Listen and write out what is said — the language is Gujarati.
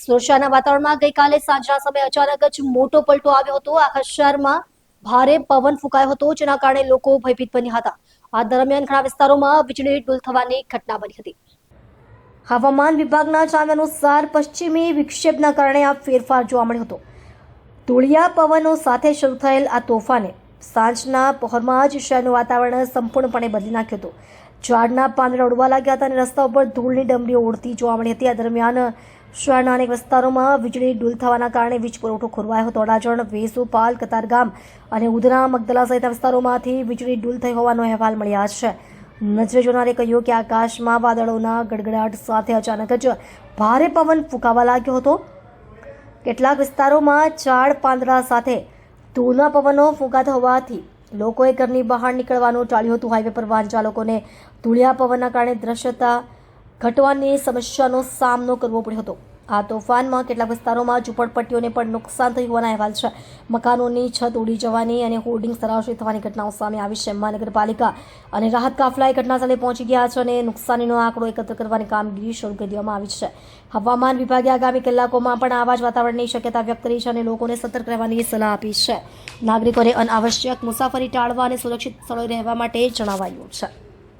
સુરક્ષાના વાતાવરણમાં ગઈકાલે સાંજના સમયે અચાનક જ મોટો પલટો આવ્યો હતો। આખા શહેરમાં ભારે પવન ફૂંકાયો હતો, જેના કારણે લોકો ભયભીત બન્યા હતા। આ દરમિયાન ઘણા વિસ્તારોમાં વીજળી ડૂલ થવાની ઘટના બની હતી। હવામાન વિભાગના જણાવ્યા અનુસાર પશ્ચિમી વિક્ષેપના કારણે આ ફેરફાર જોવા મળ્યો હતો। ધૂળિયા પવનો સાથે શરૂ થયેલ આ તોફાને સાંજના પહોરમાં જ શહેરનું વાતાવરણ સંપૂર્ણપણે બદલી નાખ્યું હતું। ઝાડના પાંદડા ઉડવા લાગ્યા હતા અને રસ્તા ઉપર ધૂળની ડમરીઓ ઉડતી જોવા મળી હતી। આ દરમિયાન શહેરના અનેક વિસ્તારોમાં વીજળી ડૂલ થવાના કારણે વીજ પુરવઠો ખોરવાયો હતો। અડાજણ, વેસુપાલ, કતારગામ અને ઉધના, મગદલા સહિતના વિસ્તારોમાંથી વીજળી ડૂલ થઈ હોવાનો અહેવાલ મળ્યા છે। નજરે જોનારે કહ્યું કે આકાશમાં વાદળોના ગડગડાટ સાથે અચાનક જ ભારે પવન ફૂંકાવા લાગ્યો હતો। કેટલાક વિસ્તારોમાં ઝાડ પાંદડા સાથે ધૂળના પવનો ફૂંકાતા હોવાથી લોકોએ ઘરની બહાર નીકળવાનું ટાળ્યું હતું। હાઈવે પર વાહન ચાલકોને ધૂળિયા પવનના કારણે દ્રશ્યતા ઘટવાની સમસ્યાનો સામનો કરવો પડ્યો હતો। આ તોફાનમાં કેટલાક વિસ્તારોમાં ઝૂંપડપટ્ટીઓને પણ નુકસાન થયું હોવાના અહેવાલ છે। મકાનોની છત ઉડી જવાની અને હોર્ડિંગ્સ ધરાશયી થવાની ઘટનાઓ સામે આવી છે। મહાનગરપાલિકા અને રાહત કાફલાએ ઘટનાસ્થળે પહોંચી ગયા છે અને નુકસાનીનો આંકડો એકત્ર કરવાની કામગીરી શરૂ કરી દેવામાં આવી છે। હવામાન વિભાગે આગામી કલાકોમાં પણ આવા જ વાતાવરણની શક્યતા વ્યક્ત કરી છે અને લોકોને સતર્ક રહેવાની સલાહ આપી છે। નાગરિકોને અનાવશ્યક મુસાફરી ટાળવા અને સુરક્ષિત સ્થળોએ રહેવા માટે જણાવાયું છે।